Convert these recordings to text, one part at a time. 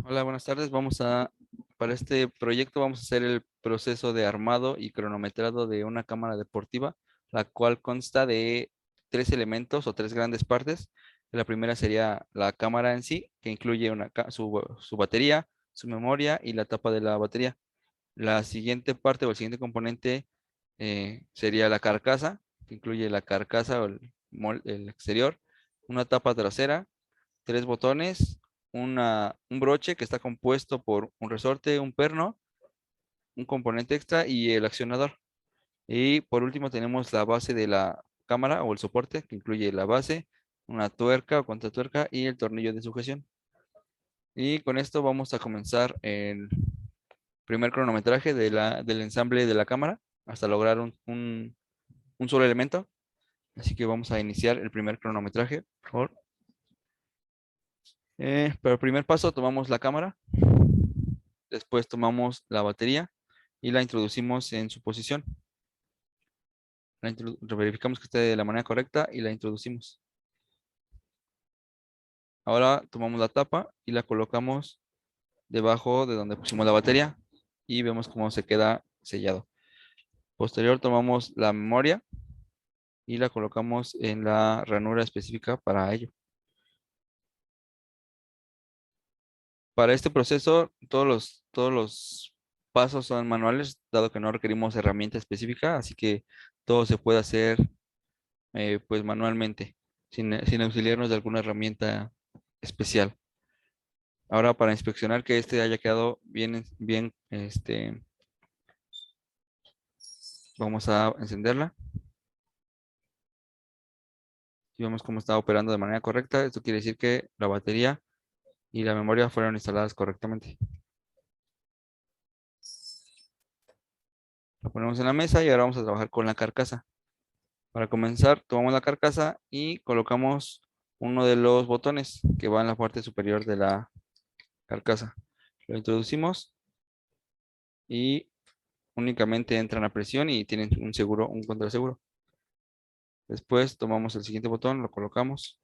Hola, buenas tardes. Para este proyecto vamos a hacer el proceso de armado y cronometrado de una cámara deportiva, la cual consta de tres elementos o tres grandes partes. La primera sería la cámara en sí, que incluye su batería, su memoria y la tapa de la batería. La siguiente parte o el siguiente componente sería la carcasa, que incluye la carcasa o el exterior, una tapa trasera, tres botones, un broche que está compuesto por un resorte, un perno, un componente extra y el accionador. Y por último tenemos la base de la cámara o el soporte que incluye la base, una tuerca o contratuerca y el tornillo de sujeción. Y con esto vamos a comenzar el primer cronometraje del ensamble de la cámara hasta lograr un solo elemento. Así que vamos a iniciar el primer cronometraje, por favor. Para el primer paso tomamos la cámara. Después tomamos la batería y la introducimos en su posición. Verificamos que esté de la manera correcta y la introducimos. Ahora tomamos la tapa y la colocamos debajo de donde pusimos la batería y vemos cómo se queda sellado. Posterior tomamos la memoria y la colocamos en la ranura específica para ello. Para este proceso, todos los pasos son manuales, dado que no requerimos herramienta específica, así que todo se puede hacer pues manualmente, sin auxiliarnos de alguna herramienta especial. Ahora para inspeccionar que este haya quedado bien, vamos a encenderla y vemos cómo está operando de manera correcta. Esto quiere decir que la batería y la memoria fueron instaladas correctamente. La ponemos en la mesa y ahora vamos a trabajar con la carcasa. Para comenzar, tomamos la carcasa y colocamos uno de los botones que va en la parte superior de la carcasa. Lo introducimos y únicamente entran a presión y tienen un contraseguro. Después tomamos el siguiente botón, lo colocamos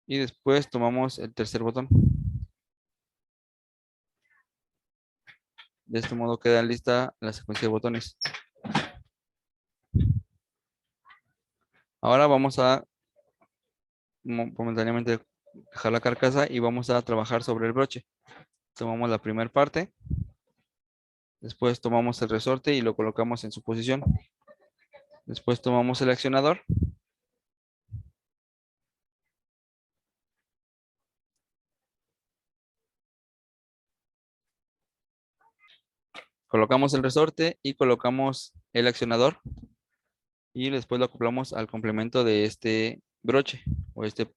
y después tomamos el tercer botón. De este modo queda lista la secuencia de botones. Ahora vamos a momentáneamente dejar la carcasa y vamos a trabajar sobre el broche. Tomamos la primera parte, después tomamos el resorte y lo colocamos en su posición. Después tomamos el accionador. Colocamos el resorte y colocamos el accionador y después lo acoplamos al complemento de este broche o este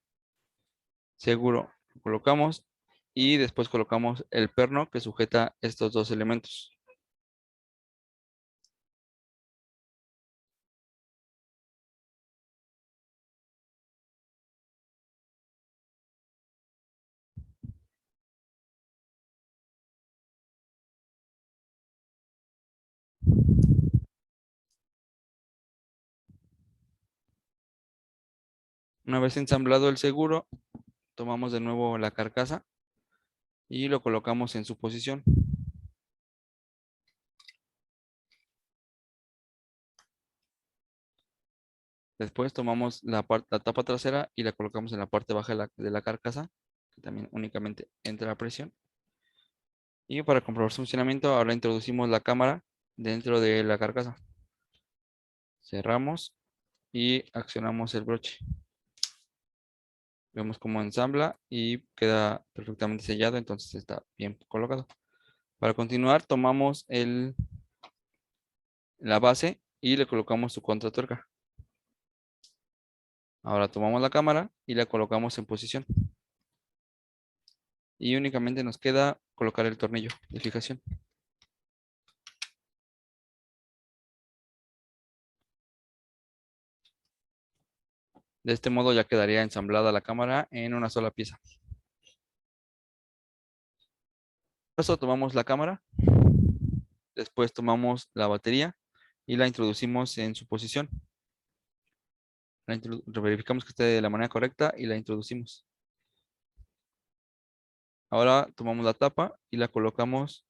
seguro. Lo colocamos y después colocamos el perno que sujeta estos dos elementos. Una vez ensamblado el seguro, tomamos de nuevo la carcasa y lo colocamos en su posición. Después tomamos la tapa trasera y la colocamos en la parte baja de la carcasa, que también únicamente entra a presión. Y para comprobar su funcionamiento, ahora introducimos la cámara dentro de la carcasa. Cerramos y accionamos el broche. Vemos cómo ensambla y queda perfectamente sellado, entonces está bien colocado. Para continuar, tomamos la base y le colocamos su contratuerca. Ahora tomamos la cámara y la colocamos en posición. Y únicamente nos queda colocar el tornillo de fijación. De este modo ya quedaría ensamblada la cámara en una sola pieza. Paso tomamos la cámara, después tomamos la batería y la introducimos en su posición. Verificamos que esté de la manera correcta y la introducimos. Ahora tomamos la tapa y la colocamos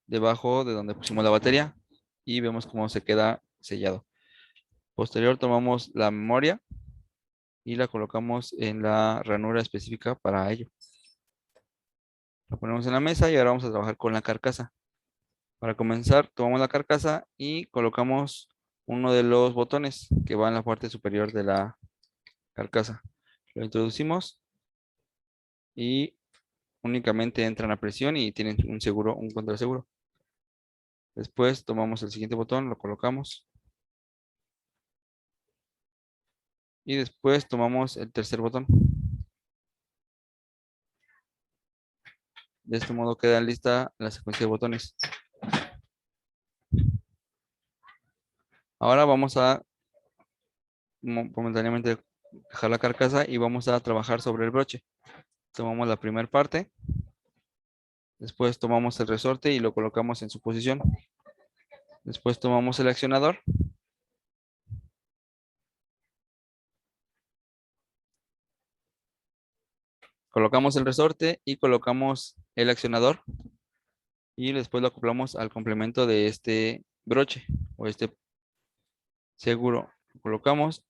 debajo de donde pusimos la batería y vemos cómo se queda sellado. Posterior tomamos la memoria y la colocamos en la ranura específica para ello. La ponemos en la mesa y ahora vamos a trabajar con la carcasa. Para comenzar, tomamos la carcasa y colocamos uno de los botones que va en la parte superior de la carcasa. Lo introducimos y únicamente entran a presión y tienen un seguro, un contraseguro. Después tomamos el siguiente botón, lo colocamos y después tomamos el tercer botón. De este modo queda lista la secuencia de botones. Ahora vamos a momentáneamente dejar la carcasa y vamos a trabajar sobre el broche. Tomamos la primera parte, después tomamos el resorte y lo colocamos en su posición. Después tomamos el accionador, colocamos el resorte y colocamos el accionador y después lo acoplamos al complemento de este broche o este seguro. Lo colocamos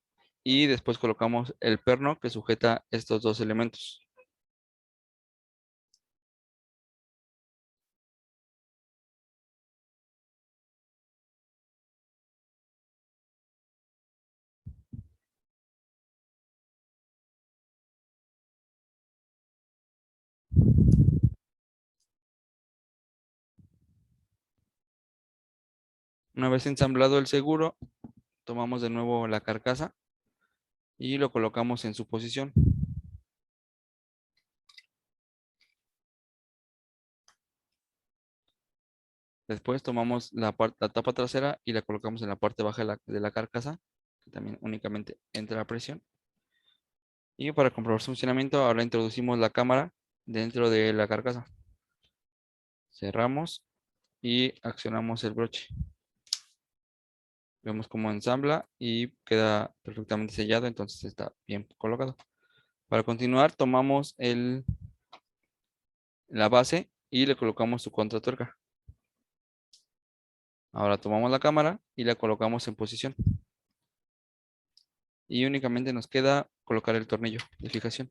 y después colocamos el perno que sujeta estos dos elementos. Una vez ensamblado el seguro, tomamos de nuevo la carcasa y lo colocamos en su posición. Después tomamos la tapa trasera y la colocamos en la parte baja de la carcasa, que también únicamente entra a presión. Y para comprobar su funcionamiento, ahora introducimos la cámara dentro de la carcasa. Cerramos y accionamos el broche. Vemos cómo ensambla y queda perfectamente sellado, entonces está bien colocado. Para continuar, tomamos la base y le colocamos su contratuerca. Ahora tomamos la cámara y la colocamos en posición. Y únicamente nos queda colocar el tornillo de fijación.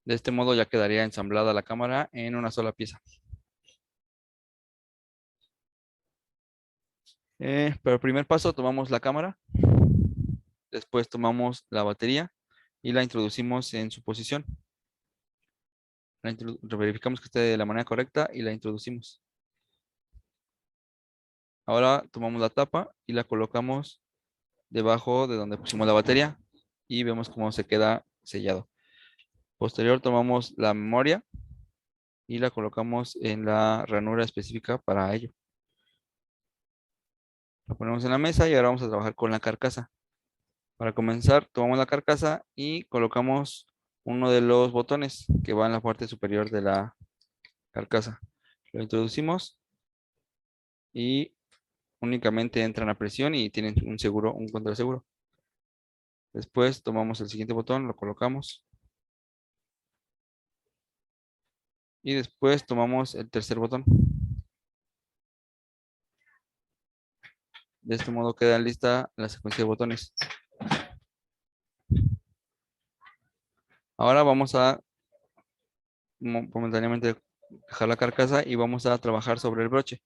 De este modo ya quedaría ensamblada la cámara en una sola pieza. Para el primer paso tomamos la cámara, después tomamos la batería y la introducimos en su posición. Verificamos que esté de la manera correcta y la introducimos. Ahora tomamos la tapa y la colocamos debajo de donde pusimos la batería y vemos cómo se queda sellado. Posterior tomamos la memoria y la colocamos en la ranura específica para ello. La ponemos en la mesa y ahora vamos a trabajar con la carcasa. Para comenzar, tomamos la carcasa y colocamos uno de los botones que va en la parte superior de la carcasa. Lo introducimos y únicamente entran a presión y tienen un seguro, un contraseguro. Después tomamos el siguiente botón, lo colocamos y después tomamos el tercer botón. De este modo queda lista la secuencia de botones. Ahora vamos a momentáneamente dejar la carcasa y vamos a trabajar sobre el broche.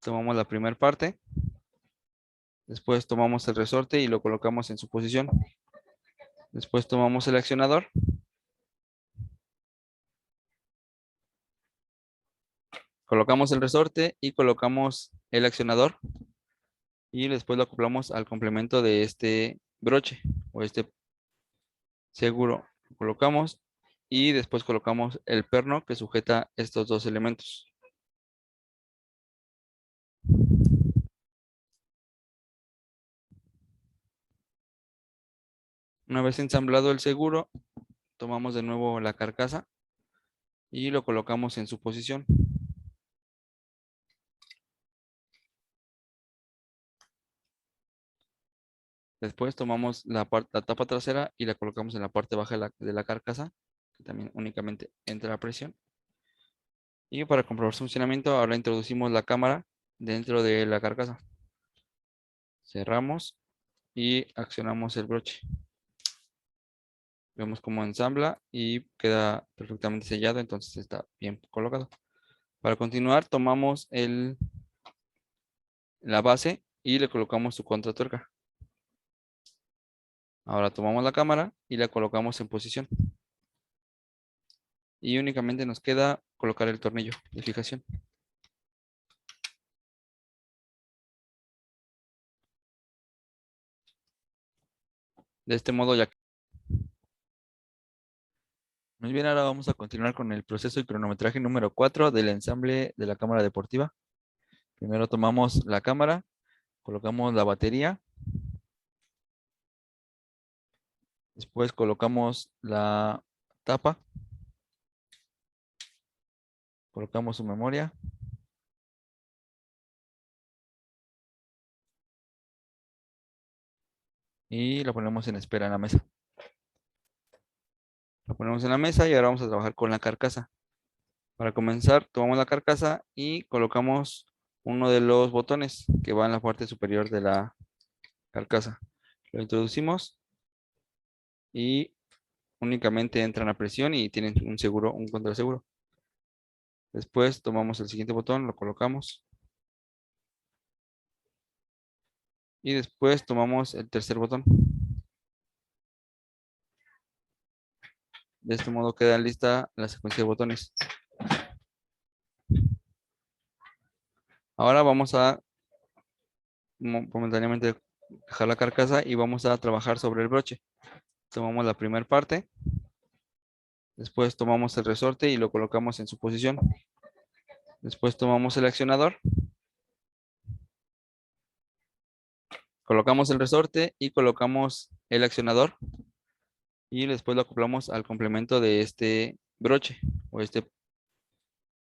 Tomamos la primera parte, después tomamos el resorte y lo colocamos en su posición. Después tomamos el accionador, colocamos el resorte y colocamos el accionador y después lo acoplamos al complemento de este broche o este seguro. Lo colocamos y después colocamos el perno que sujeta estos dos elementos. Una vez ensamblado el seguro, tomamos de nuevo la carcasa y lo colocamos en su posición. Después tomamos la tapa trasera y la colocamos en la parte baja de la carcasa, que también únicamente entra la presión. Y para comprobar su funcionamiento, ahora introducimos la cámara dentro de la carcasa. Cerramos y accionamos el broche. Vemos cómo ensambla y queda perfectamente sellado, entonces está bien colocado. Para continuar, tomamos la base y le colocamos su contratuerca. Ahora tomamos la cámara y la colocamos en posición. Y únicamente nos queda colocar el tornillo de fijación. De este modo ya. Muy bien, ahora vamos a continuar con el proceso y cronometraje número 4 del ensamble de la cámara deportiva. Primero tomamos la cámara, colocamos la batería, después colocamos la tapa, colocamos su memoria y la ponemos en espera en la mesa. La ponemos en la mesa y ahora vamos a trabajar con la carcasa. Para comenzar, tomamos la carcasa y colocamos uno de los botones que va en la parte superior de la carcasa. Lo introducimos y únicamente entran a presión y tienen un seguro, un contraseguro. Después tomamos el siguiente botón, lo colocamos. Y después tomamos el tercer botón. De este modo queda lista la secuencia de botones. Ahora vamos a momentáneamente dejar la carcasa y vamos a trabajar sobre el broche. Tomamos la primera parte. Después tomamos el resorte y lo colocamos en su posición. Después tomamos el accionador. Colocamos el resorte y colocamos el accionador. Y después lo acoplamos al complemento de este broche o este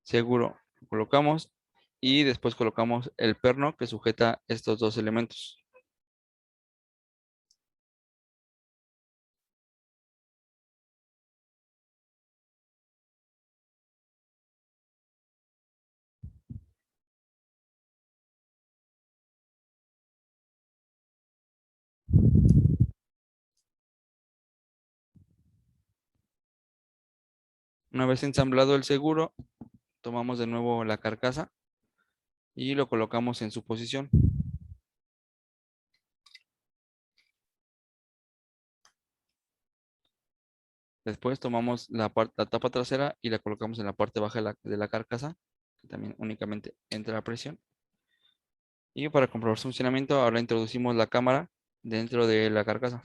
seguro. Lo colocamos y después colocamos el perno que sujeta estos dos elementos. Una vez ensamblado el seguro, tomamos de nuevo la carcasa y lo colocamos en su posición. Después tomamos la tapa trasera y la colocamos en la parte baja de la carcasa, que también únicamente entra a presión. Y para comprobar su funcionamiento, ahora introducimos la cámara dentro de la carcasa.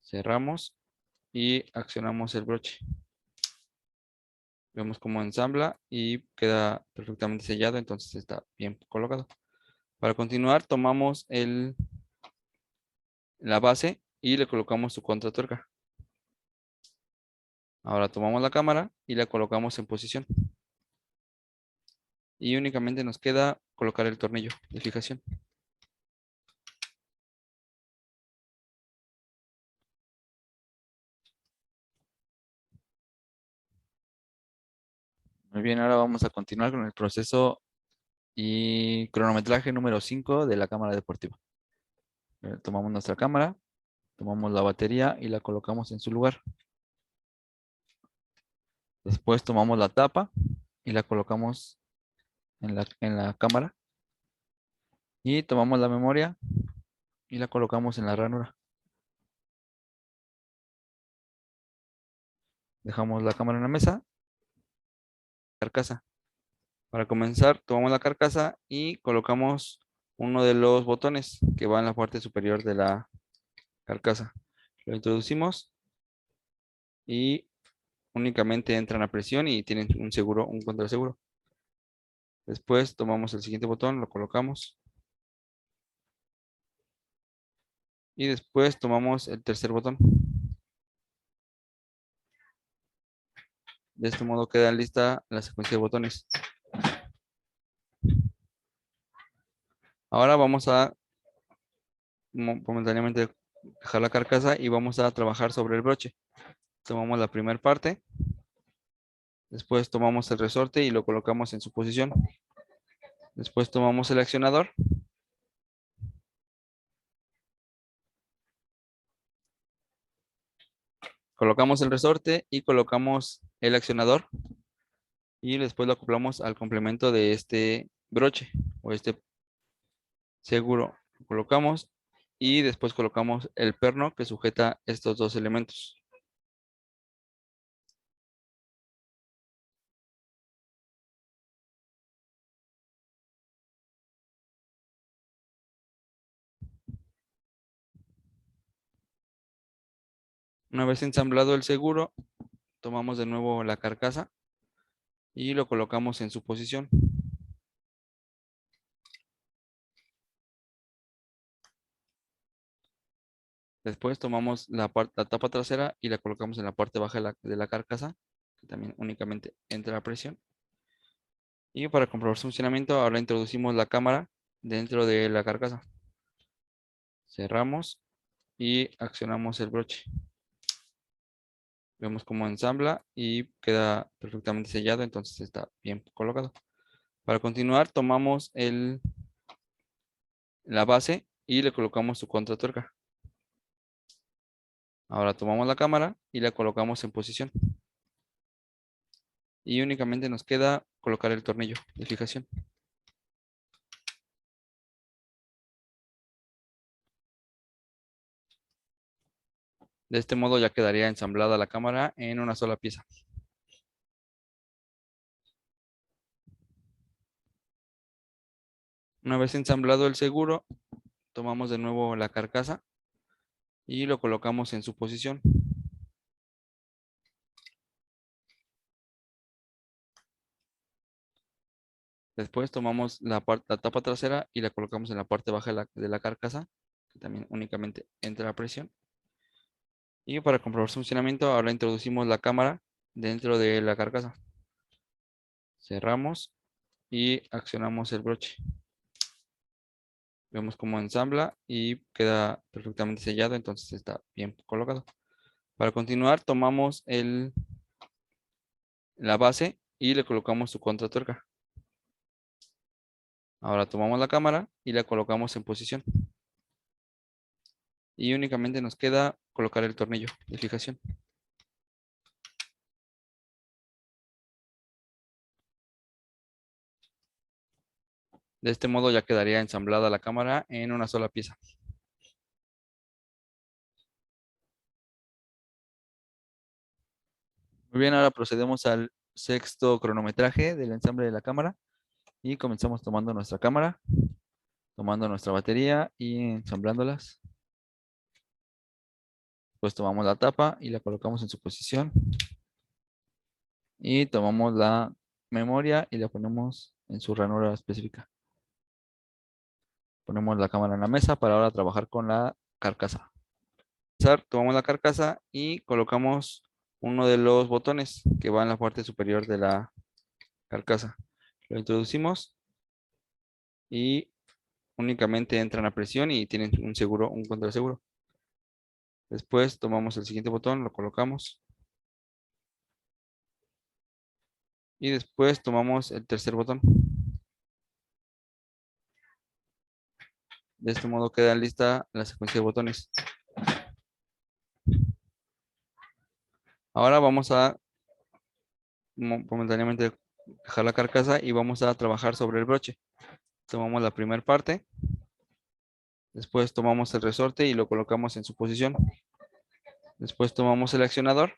Cerramos y accionamos el broche. Vemos cómo ensambla y queda perfectamente sellado, entonces está bien colocado. Para continuar, tomamos la base y le colocamos su contratuerca. Ahora tomamos la cámara y la colocamos en posición. Y únicamente nos queda colocar el tornillo de fijación. Muy bien, ahora vamos a continuar con el proceso y cronometraje número 5 de la cámara deportiva. Tomamos nuestra cámara, tomamos la batería y la colocamos en su lugar. Después tomamos la tapa y la colocamos en la cámara. Y tomamos la memoria y la colocamos en la ranura. Dejamos la cámara en la mesa. Carcasa. Para comenzar, tomamos la carcasa y colocamos uno de los botones que va en la parte superior de la carcasa. Lo introducimos y únicamente entran a presión y tienen un seguro, un contraseguro. Después tomamos el siguiente botón, lo colocamos. Y después tomamos el tercer botón. De este modo queda lista la secuencia de botones. Ahora vamos a momentáneamente dejar la carcasa y vamos a trabajar sobre el broche. Tomamos la primera parte, después tomamos el resorte y lo colocamos en su posición. Después tomamos el accionador, colocamos el resorte y colocamos el accionador y después lo acoplamos al complemento de este broche o este seguro. Lo colocamos y después colocamos el perno que sujeta estos dos elementos. Una vez ensamblado el seguro, tomamos de nuevo la carcasa y lo colocamos en su posición. Después tomamos la tapa trasera y la colocamos en la parte baja de la carcasa, que también únicamente entra a presión. Y para comprobar su funcionamiento, ahora introducimos la cámara dentro de la carcasa. Cerramos y accionamos el broche. Vemos cómo ensambla y queda perfectamente sellado, entonces está bien colocado. Para continuar, tomamos la base y le colocamos su contratuerca. Ahora tomamos la cámara y la colocamos en posición. Y únicamente nos queda colocar el tornillo de fijación. De este modo ya quedaría ensamblada la cámara en una sola pieza. Una vez ensamblado el seguro, tomamos de nuevo la carcasa y lo colocamos en su posición. Después tomamos la tapa trasera y la colocamos en la parte baja de la carcasa, que también únicamente entra a presión. Y para comprobar su funcionamiento, ahora introducimos la cámara dentro de la carcasa. Cerramos y accionamos el broche. Vemos cómo ensambla y queda perfectamente sellado, entonces está bien colocado. Para continuar, tomamos la base y le colocamos su contratuerca. Ahora tomamos la cámara y la colocamos en posición. Y únicamente nos queda colocar el tornillo de fijación. De este modo ya quedaría ensamblada la cámara en una sola pieza. Muy bien, ahora procedemos al sexto cronometraje del ensamble de la cámara y comenzamos tomando nuestra cámara, tomando nuestra batería y ensamblándolas. Pues tomamos la tapa y la colocamos en su posición y tomamos la memoria y la ponemos en su ranura específica. Ponemos la cámara en la mesa para ahora trabajar con la carcasa. Tomamos la carcasa y colocamos uno de los botones que va en la parte superior de la carcasa. Lo introducimos y únicamente entran a presión y tienen un seguro, un contraseguro. Después tomamos el siguiente botón, lo colocamos y después tomamos el tercer botón. De este modo queda lista la secuencia de botones. Ahora vamos a momentáneamente dejar la carcasa y vamos a trabajar sobre el broche. Tomamos la primera parte, después tomamos el resorte y lo colocamos en su posición. Después tomamos el accionador,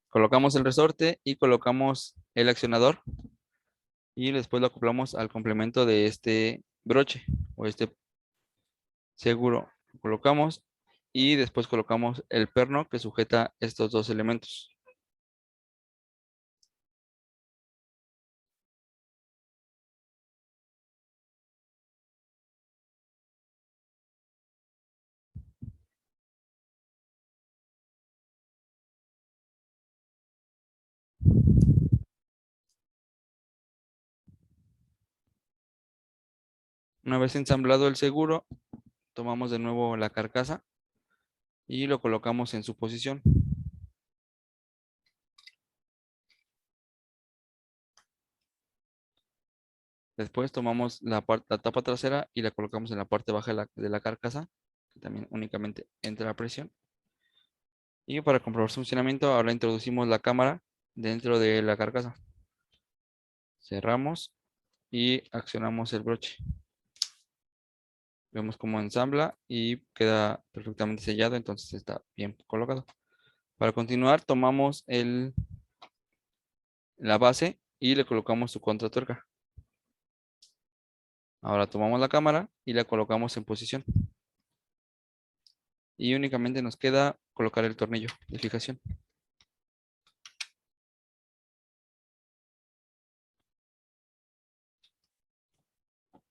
colocamos el resorte y colocamos el accionador y después lo acoplamos al complemento de este broche o este seguro. Lo colocamos y después colocamos el perno que sujeta estos dos elementos. Una vez ensamblado el seguro, tomamos de nuevo la carcasa y lo colocamos en su posición. Después tomamos la tapa trasera y la colocamos en la parte baja de la carcasa, que también únicamente entra la presión. Y para comprobar su funcionamiento, ahora introducimos la cámara dentro de la carcasa. Cerramos y accionamos el broche. Vemos cómo ensambla y queda perfectamente sellado, entonces está bien colocado. Para continuar, tomamos la base y le colocamos su contratuerca. Ahora tomamos la cámara y la colocamos en posición. Y únicamente nos queda colocar el tornillo de fijación.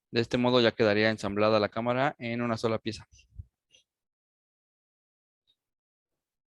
De este modo ya quedaría ensamblada la cámara en una sola pieza.